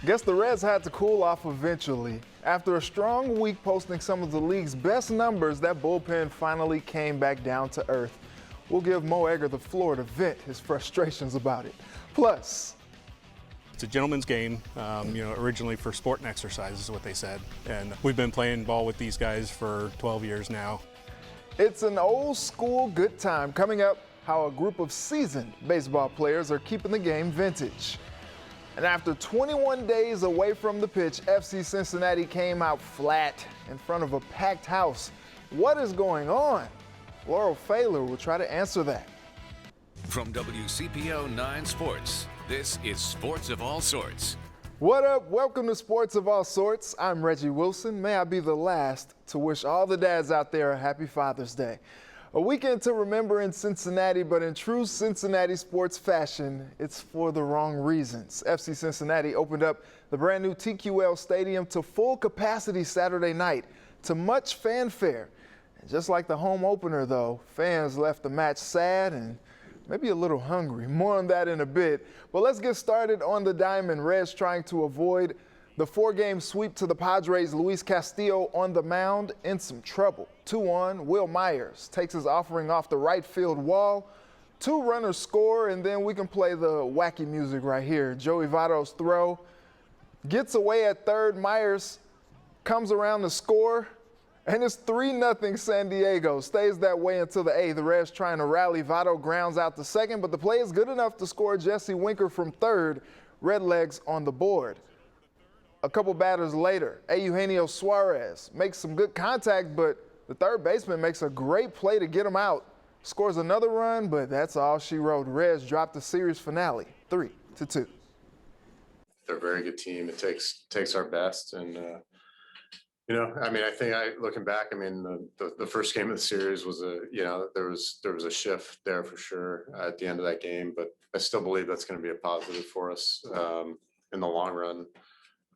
Guess the Reds had to cool off eventually. After a strong week posting some of the league's best numbers, that bullpen finally came back down to earth. We'll give Mo Egger the floor to vent his frustrations about it. Plus, it's a gentleman's game, originally for sport and exercise is what they said. And we've been playing ball with these guys for 12 years now. It's an old school good time. Coming up, how a group of seasoned baseball players are keeping the game vintage. And after 21 days away from the pitch, FC Cincinnati came out flat in front of a packed house. What is going on? Laurel Failer will try to answer that. From WCPO 9 Sports, this is Sports of All Sorts. What up? Welcome to Sports of All Sorts. I'm Reggie Wilson. May I be the last to wish all the dads out there a happy Father's Day. A weekend to remember in Cincinnati, but in true Cincinnati sports fashion, it's for the wrong reasons. FC Cincinnati opened up the brand new TQL Stadium to full capacity Saturday night to much fanfare. And just like the home opener, though, fans left the match sad and maybe a little hungry. More on that in a bit. But let's get started on the diamond. Reds trying to avoid the four-game sweep to the Padres. Luis Castillo on the mound in some trouble. 2-1, Will Myers takes his offering off the right field wall. Two runners score, and then we can play the wacky music right here. Joey Votto's throw gets away at third. Myers comes around to score, and it's 3-0 San Diego. Stays that way until the eighth. The Reds trying to rally. Votto grounds out to second, but the play is good enough to score Jesse Winker from third. Redlegs on the board. A couple batters later, Eugenio Suarez makes some good contact, but the third baseman makes a great play to get him out. Scores another run, but that's all she wrote. Reds dropped the series finale, 3-2. They're a very good team. It takes our best, and I think looking back, the first game of the series was there was a shift there for sure at the end of that game, but I still believe that's going to be a positive for us in the long run.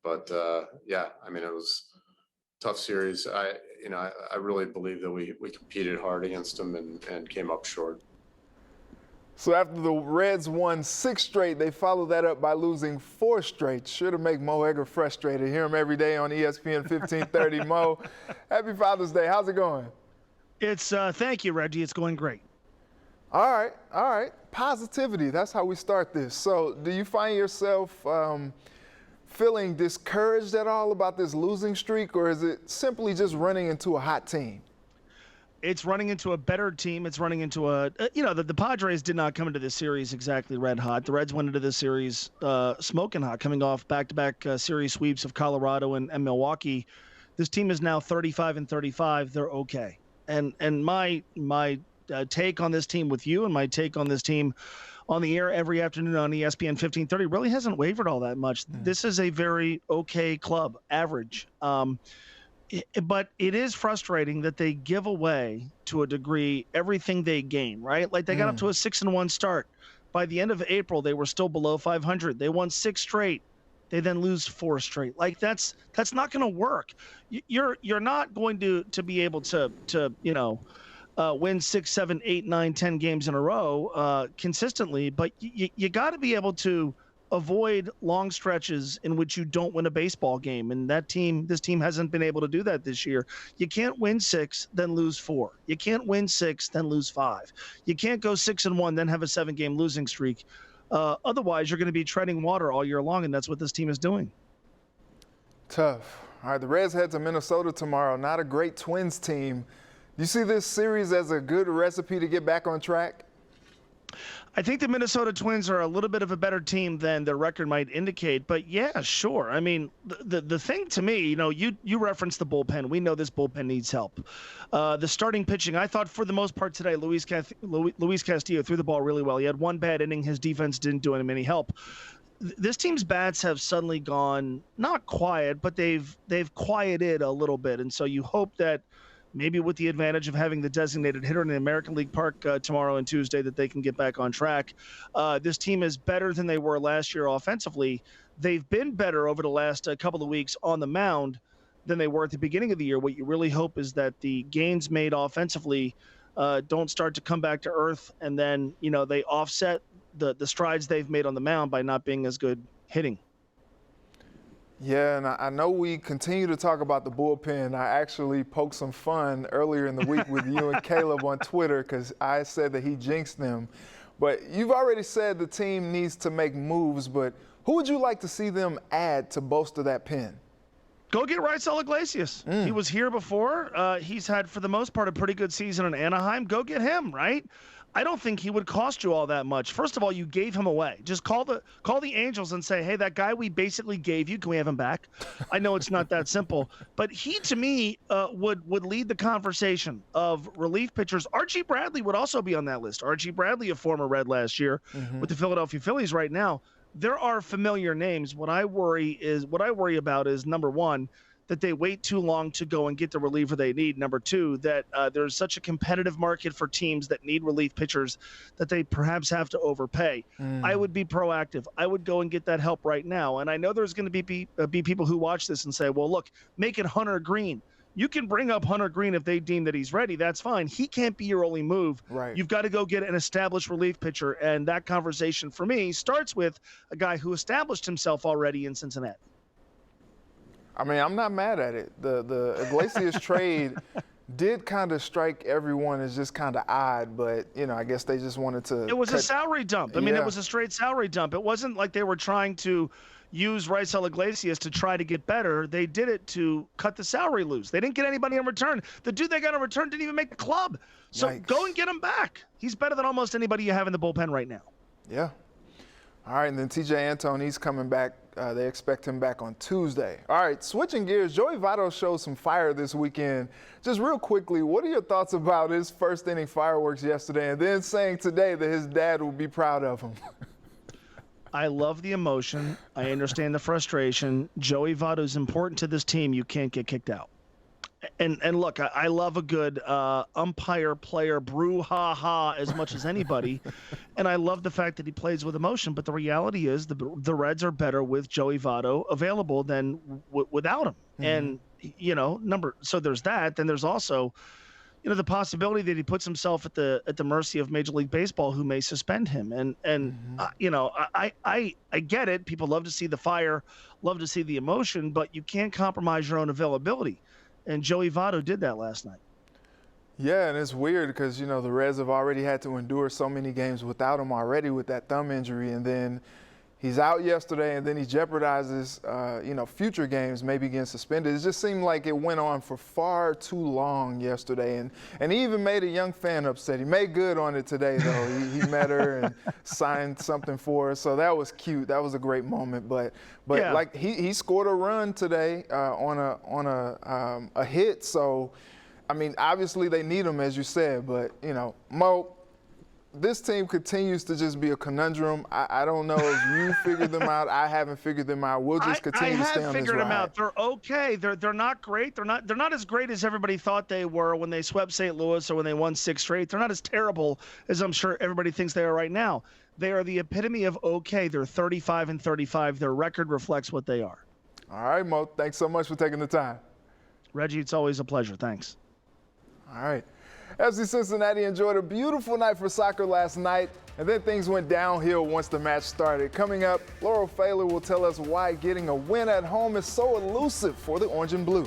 But it was a tough series. I really believe that we competed hard against them and came up short. So after the Reds won 6 straight, they followed that up by losing 4 straight. Sure to make Mo Egger frustrated. Hear him every day on ESPN 1530. Mo, happy Father's Day. How's it going? It's thank you, Reggie. It's going great. All right. Positivity. That's how we start this. So do you find yourself feeling discouraged at all about this losing streak, or is it simply just running into a hot team? It's running into a better team. It's running into the Padres did not come into this series exactly red hot. The Reds went into this series smoking hot, coming off back-to-back series sweeps of Colorado and Milwaukee. This team is now 35-35. They're okay. And my take on this team with you and my take on this team on the air every afternoon on ESPN 1530 really hasn't wavered all that much. This is a very okay club, average. But it is frustrating that they give away, to a degree, everything they gain, right? Like they got up to a 6-1 start. By the end of April, they were still below 500. They won 6 straight. They then lose 4 straight. Like that's not going to work. You're not going to be able to win 6, 7, 8, 9, 10 games in a row consistently, but you got to be able to avoid long stretches in which you don't win a baseball game. And this team hasn't been able to do that this year. You can't win 6, then lose 4. You can't win 6, then lose 5. You can't go 6-1, then have a 7-game losing streak. Otherwise, you're going to be treading water all year long, and that's what this team is doing. Tough. All right, the Reds head to Minnesota tomorrow. Not a great Twins team. Do you see this series as a good recipe to get back on track? I think the Minnesota Twins are a little bit of a better team than their record might indicate, but yeah, sure. I mean, the thing to me, you referenced the bullpen. We know this bullpen needs help. The starting pitching, I thought for the most part today, Luis Castillo threw the ball really well. He had one bad inning. His defense didn't do him any help. This team's bats have suddenly gone not quiet, but they've quieted a little bit, and so you hope that maybe with the advantage of having the designated hitter in the American League Park tomorrow and Tuesday that they can get back on track. This team is better than they were last year offensively. They've been better over the last couple of weeks on the mound than they were at the beginning of the year. What you really hope is that the gains made offensively don't start to come back to earth, and then, they offset the strides they've made on the mound by not being as good hitting. Yeah, and I know we continue to talk about the bullpen. I actually poked some fun earlier in the week with you and Caleb on Twitter because I said that he jinxed them. But you've already said the team needs to make moves, but who would you like to see them add to bolster that pen? Go get Raisel Iglesias. He was here before. He's had, for the most part, a pretty good season in Anaheim. Go get him, right? I don't think he would cost you all that much. First of all, you gave him away. Just call the Angels and say, hey, that guy we basically gave you, can we have him back? I know it's not that simple, but he, to me, would lead the conversation of relief pitchers. Archie Bradley would also be on that list. Archie Bradley, a former Red last year with the Philadelphia Phillies right now. There are familiar names. What I worry about is, number one, that they wait too long to go and get the reliever they need. Number two, that there's such a competitive market for teams that need relief pitchers that they perhaps have to overpay. I would be proactive. I would go and get that help right now. And I know there's going to be people who watch this and say, well, look, make it Hunter Green. You can bring up Hunter Green if they deem that he's ready. That's fine. He can't be your only move. Right. You've got to go get an established relief pitcher. And that conversation for me starts with a guy who established himself already in Cincinnati. I mean, I'm not mad at it. The Iglesias trade did kind of strike everyone as just kind of odd, but, you know, I guess they just wanted to. It was a salary dump. I mean, it was a straight salary dump. It wasn't like they were trying to use Raisel Iglesias to try to get better. They did it to cut the salary loose. They didn't get anybody in return. The dude they got in return didn't even make the club. So Yikes. Go and get him back. He's better than almost anybody you have in the bullpen right now. Yeah. All right, and then T.J. Antone, he's coming back. They expect him back on Tuesday. All right, switching gears, Joey Votto showed some fire this weekend. Just real quickly, what are your thoughts about his first inning fireworks yesterday and then saying today that his dad will be proud of him? I love the emotion. I understand the frustration. Joey Votto is important to this team. You can't get kicked out. And look, I love a good umpire-player brouhaha as much as anybody, and I love the fact that he plays with emotion. But the reality is the Reds are better with Joey Votto available than without him. And so there's that. Then there's also, the possibility that he puts himself at the mercy of Major League Baseball, who may suspend him. I get it. People love to see the fire, love to see the emotion, but you can't compromise your own availability. And Joey Votto did that last night. Yeah, and it's weird because, the Reds have already had to endure so many games without him already with that thumb injury. And then he's out yesterday, and then he jeopardizes, future games maybe getting suspended. It just seemed like it went on for far too long yesterday. And he even made a young fan upset. He made good on it today, though. He met her and signed something for her. So that was cute. That was a great moment. But yeah. Like he scored a run today on a hit. So, I mean, obviously they need him, as you said. But, Mo, this team continues to just be a conundrum. I don't know if you figured them out. I haven't figured them out. We'll just continue to stay on this ride. I have figured them out. They're okay. They're not great. They're not as great as everybody thought they were when they swept St. Louis or when they won 6 straight. They're not as terrible as I'm sure everybody thinks they are right now. They are the epitome of okay. They're 35-35. Their record reflects what they are. All right, Mo. Thanks so much for taking the time. Reggie, it's always a pleasure. Thanks. All right. FC Cincinnati enjoyed a beautiful night for soccer last night, and then things went downhill once the match started. Coming up, Laurel Pfahler will tell us why getting a win at home is so elusive for the Orange and Blue.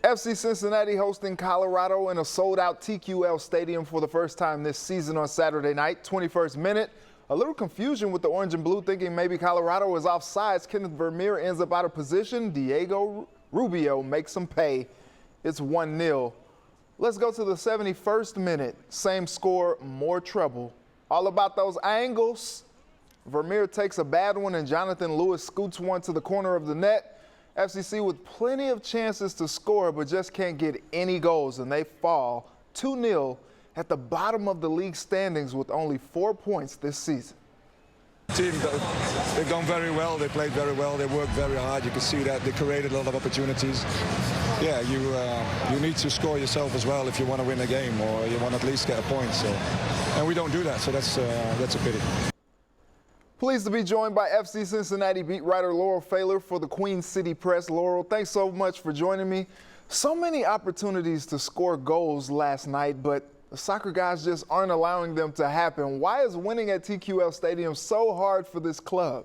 FC Cincinnati hosting Colorado in a sold-out TQL stadium for the first time this season on Saturday night, 21st minute. A little confusion with the Orange and Blue thinking maybe Colorado is offsides. Kenneth Vermeer ends up out of position. Diego Rubio makes him pay. It's 1-0. Let's go to the 71st minute. Same score, more trouble. All about those angles. Vermeer takes a bad one and Jonathan Lewis scoots one to the corner of the net. FCC with plenty of chances to score but just can't get any goals, and they fall 2-0 at the bottom of the league standings with only 4 points this season. Team, they've done very well. They played very well. They worked very hard. You can see that they created a lot of opportunities. Yeah, you need to score yourself as well if you want to win a game or you want to at least get a point. So, and we don't do that. So that's a pity. Pleased to be joined by FC Cincinnati beat writer Laurel Pfahler for the Queen City Press. Laurel, thanks so much for joining me. So many opportunities to score goals last night, but the soccer guys just aren't allowing them to happen. Why is winning at TQL Stadium so hard for this club?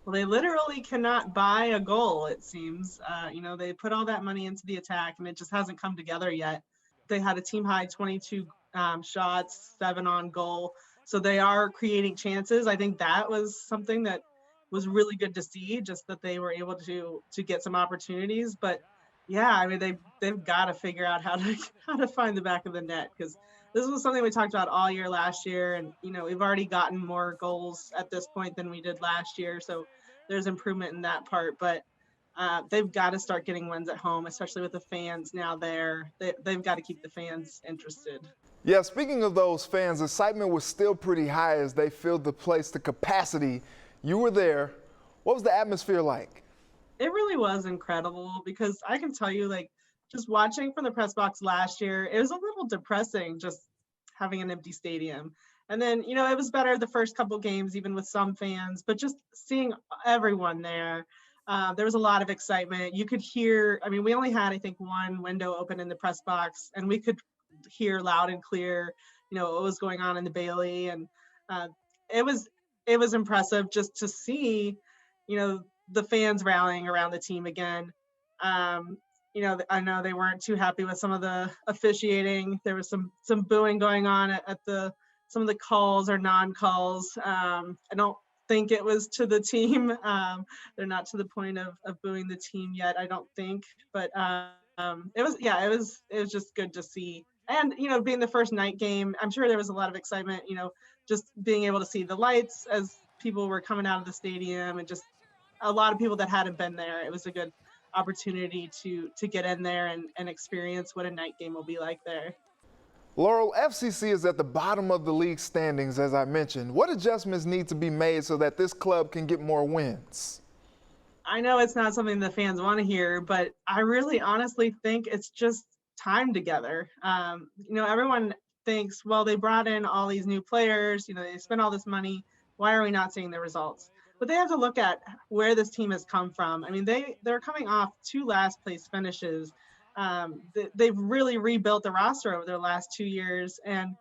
Well, they literally cannot buy a goal, it seems. They put all that money into the attack, and it just hasn't come together yet. They had a team high 22 shots, 7 on goal. So they are creating chances. I think that was something that was really good to see, just that they were able to get some opportunities. But yeah, I mean, they've got to figure out how to find the back of the net, because this was something we talked about all year last year. And, we've already gotten more goals at this point than we did last year. So there's improvement in that part. But they've got to start getting wins at home, especially with the fans now there. They've got to keep the fans interested. Yeah, speaking of those fans, excitement was still pretty high as they filled the place to capacity. You were there. What was the atmosphere like? It really was incredible, because I can tell you, just watching from the press box last year, it was a little depressing just having an empty stadium. And then, it was better the first couple games, even with some fans, but just seeing everyone there, there was a lot of excitement. You could hear, we only had, I think, one window open in the press box, and we could hear loud and clear, what was going on in the Bailey. And it was impressive just to see, the fans rallying around the team again. I know they weren't too happy with some of the officiating. There was some booing going on at some of the calls or non-calls. I don't think it was to the team. They're not to the point of booing the team yet, I don't think. But it was just good to see. And, being the first night game, I'm sure there was a lot of excitement, just being able to see the lights as people were coming out of the stadium, and just a lot of people that hadn't been there. It was a good opportunity to get in there and experience what a night game will be like there. Laurel, FCC is at the bottom of the league standings, as I mentioned. What adjustments need to be made so that this club can get more wins? I know it's not something the fans want to hear, but I really honestly think it's just time together. Everyone thinks, well, they brought in all these new players, they spent all this money. Why are we not seeing the results? But they have to look at where this team has come from. They're coming off 2 last place finishes. They've really rebuilt the roster over their last 2 years. And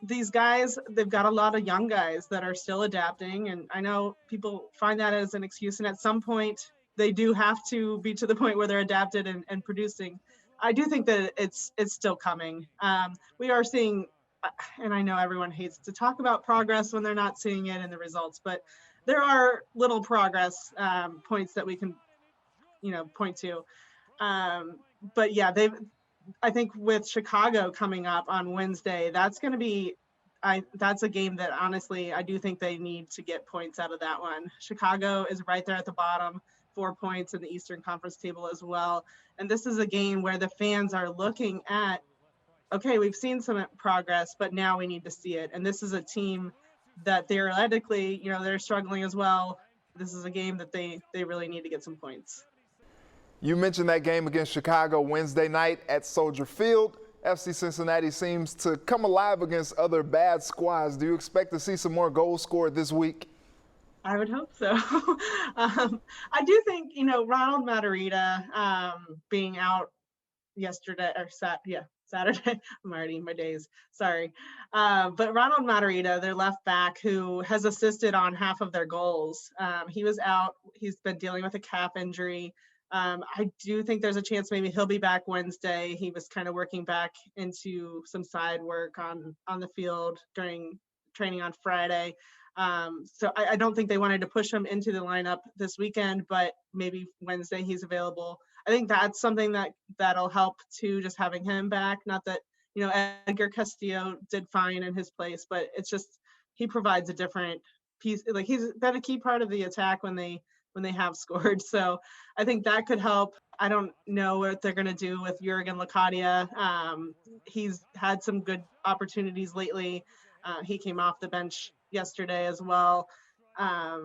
these guys, they've got a lot of young guys that are still adapting. And I know people find that as an excuse. And at some point, they do have to be to the point where they're adapted and producing. I do think that it's still coming. We are seeing, and I know everyone hates to talk about progress when they're not seeing it in the results, but there are little progress points that we can, point to. But yeah, I think with Chicago coming up on Wednesday, that's going to be, that's a game that honestly, I do think they need to get points out of that one. Chicago is right there at the bottom, 4 points in the Eastern Conference table as well. And this is a game where the fans are looking at, okay, we've seen some progress, but now we need to see it. And this is a team that theoretically, they're struggling as well. This is a game that they really need to get some points. You mentioned that game against Chicago Wednesday night at Soldier Field. FC Cincinnati seems to come alive against other bad squads. Do you expect to see some more goals scored this week? I would hope so. I do think, Ronald Matarrita being out yesterday or Saturday. I'm already in my days. Sorry. But Ronald Matarrita, their left back, who has assisted on half of their goals. He was out. He's been dealing with a calf injury. I do think there's a chance maybe he'll be back Wednesday. He was kind of working back into some side work on the field during training on Friday. So I don't think they wanted to push him into the lineup this weekend, but maybe Wednesday he's available. I think that's something that'll help too, just having him back. Not that, Edgar Castillo did fine in his place, but it's just, he provides a different piece. Like, he's been a key part of the attack when they have scored. So I think that could help. I don't know what they're going to do with Jurgen Locadia. He's had some good opportunities lately. He came off the bench yesterday as well. I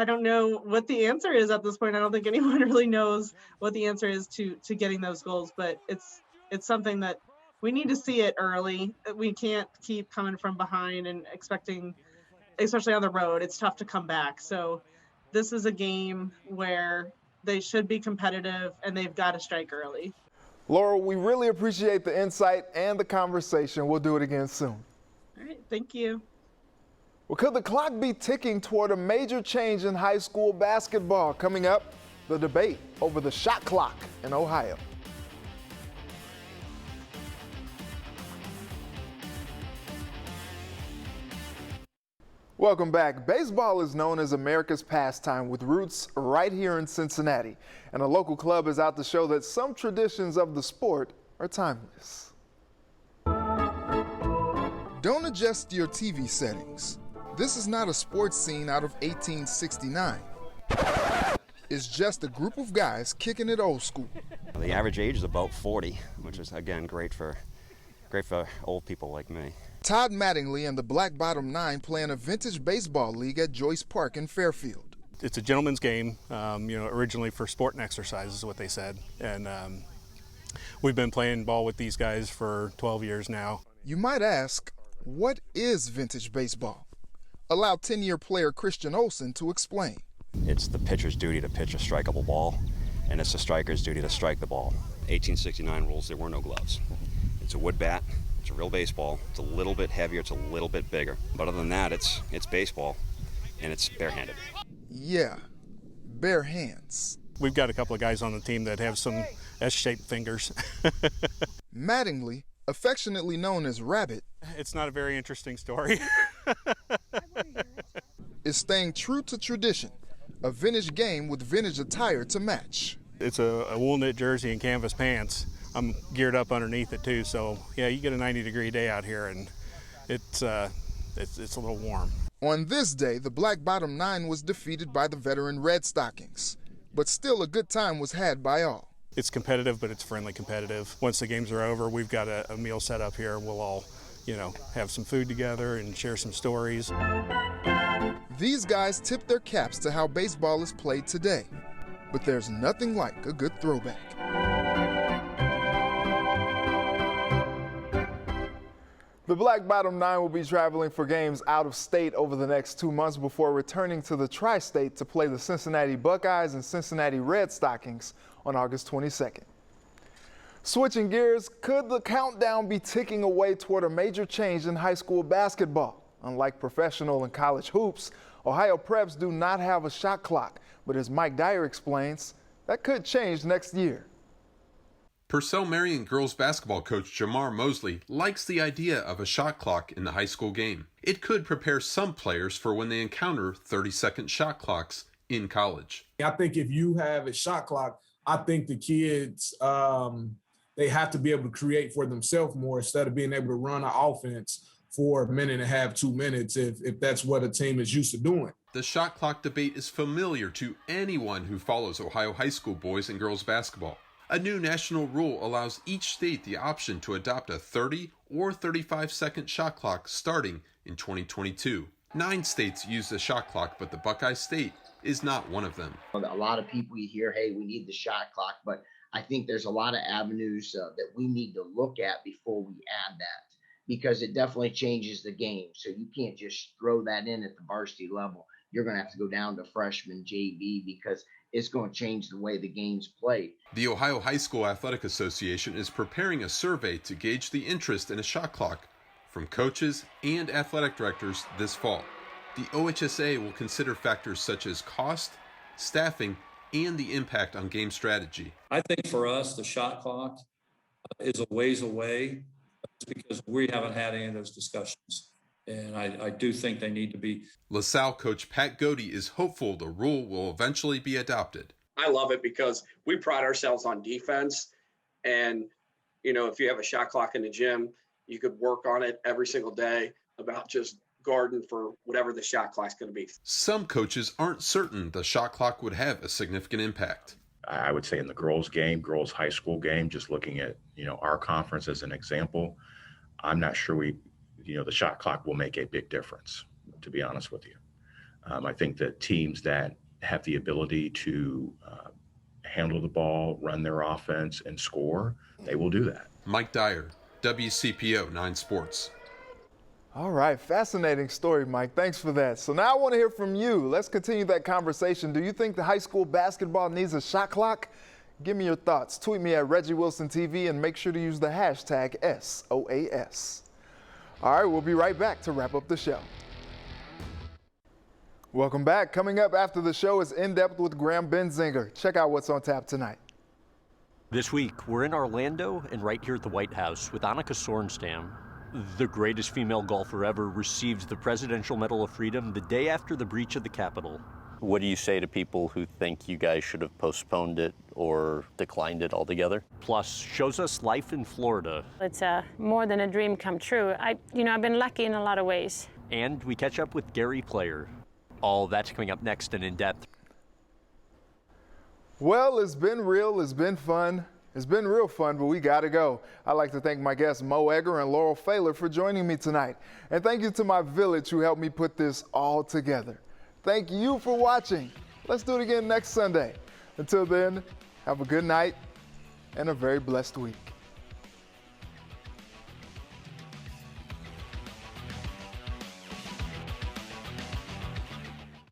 don't know what the answer is at this point. I don't think anyone really knows what the answer is to getting those goals, but it's something that we need to see it early. We can't keep coming from behind and expecting, especially on the road, it's tough to come back. So this is a game where They should be competitive, and they've got to strike early. Laura, we really appreciate the insight and the conversation. We'll do it again soon. All right, thank you. Well, could the clock be ticking toward a major change in high school basketball? Coming up, the debate over the shot clock in Ohio. Welcome back. Baseball is known as America's pastime with roots right here in Cincinnati. And a local club is out to show that some traditions of the sport are timeless. Don't adjust your TV settings. This is not a sports scene out of 1869. It's just a group of guys kicking it old school. The average age is about 40, which is, again, great for old people like me. Todd Mattingly and the Black Bottom Nine play in a vintage baseball league at Joyce Park in Fairfield. It's a gentleman's game, originally for sport and exercise is what they said. And we've been playing ball with these guys for 12 years now. You might ask, what is vintage baseball? Allow 10-year player Christian Olsen to explain. It's the pitcher's duty to pitch a strikeable ball, and it's the striker's duty to strike the ball. 1869 rules, there were no gloves. It's a wood bat. It's a real baseball. It's a little bit heavier. It's a little bit bigger. But other than that, it's baseball, and it's barehanded. Yeah, bare hands. We've got a couple of guys on the team that have some S-shaped fingers. Mattingly, affectionately known as Rabbit, It's not a very interesting story. is staying true to tradition, a vintage game with vintage attire to match. It's a wool knit jersey and canvas pants. I'm geared up underneath it too, so yeah, you get a 90-degree day out here, and it's a little warm. On this day, the Black Bottom Nine was defeated by the veteran Red Stockings, but still a good time was had by all. It's competitive, but it's friendly competitive. Once the games are over, we've got a meal set up here. We'll all, have some food together and share some stories. These guys tip their caps to how baseball is played today, but there's nothing like a good throwback. The Black Bottom Nine will be traveling for games out of state over the next 2 months before returning to the tri-state to play the Cincinnati Buckeyes and Cincinnati Red Stockings on August 22nd. Switching gears, could the countdown be ticking away toward a major change in high school basketball? Unlike professional and college hoops, Ohio Preps do not have a shot clock, but as Mike Dyer explains, that could change next year. Purcell Marion girls basketball coach Jamar Mosley likes the idea of a shot clock in the high school game. It could prepare some players for when they encounter 30-second shot clocks in college. I think if you have a shot clock, I think the kids, they have to be able to create for themselves more instead of being able to run an offense for a minute and a half, 2 minutes, if that's what a team is used to doing. The shot clock debate is familiar to anyone who follows Ohio high school boys and girls basketball. A new national rule allows each state the option to adopt a 30 or 35-second shot clock starting in 2022. 9 states use the shot clock, but the Buckeye State is not one of them. A lot of people you hear, hey, we need the shot clock, but I think there's a lot of avenues that we need to look at before we add that, because it definitely changes the game. So you can't just throw that in at the varsity level. You're going to have to go down to freshman JV because it's going to change the way the game's played. The Ohio High School Athletic Association is preparing a survey to gauge the interest in a shot clock from coaches and athletic directors this fall. The OHSA will consider factors such as cost, staffing, and the impact on game strategy. I think for us, the shot clock is a ways away because we haven't had any of those discussions. And I do think they need to be. LaSalle coach Pat Godey is hopeful the rule will eventually be adopted. I love it because we pride ourselves on defense. And, if you have a shot clock in the gym, you could work on it every single day about just guarding for whatever the shot clock's going to be. Some coaches aren't certain the shot clock would have a significant impact. I would say in the girls game, girls high school game, just looking at, our conference as an example, I'm not sure the shot clock will make a big difference, to be honest with you. I think that teams that have the ability to handle the ball, run their offense, and score, they will do that. Mike Dyer, WCPO 9 Sports. All right, fascinating story, Mike. Thanks for that. So now I want to hear from you. Let's continue that conversation. Do you think the high school basketball needs a shot clock? Give me your thoughts. Tweet me at Reggie Wilson TV and make sure to use the hashtag SOAS. All right, we'll be right back to wrap up the show. Welcome back. Coming up after the show is In Depth with Graham Benzinger. Check out what's on tap tonight. This week, we're in Orlando and right here at the White House with Annika Sorenstam. The greatest female golfer ever received the Presidential Medal of Freedom the day after the breach of the Capitol. What do you say to people who think you guys should have postponed it or declined it altogether? Plus, shows us life in Florida. It's more than a dream come true. I've been lucky in a lot of ways. And we catch up with Gary Player. All that's coming up next and In Depth. Well, it's been real, it's been fun. It's been real fun, but we gotta go. I'd like to thank my guests Mo Egger and Laurel Phaler for joining me tonight. And thank you to my village who helped me put this all together. Thank you for watching. Let's do it again next Sunday. Until then, have a good night and a very blessed week.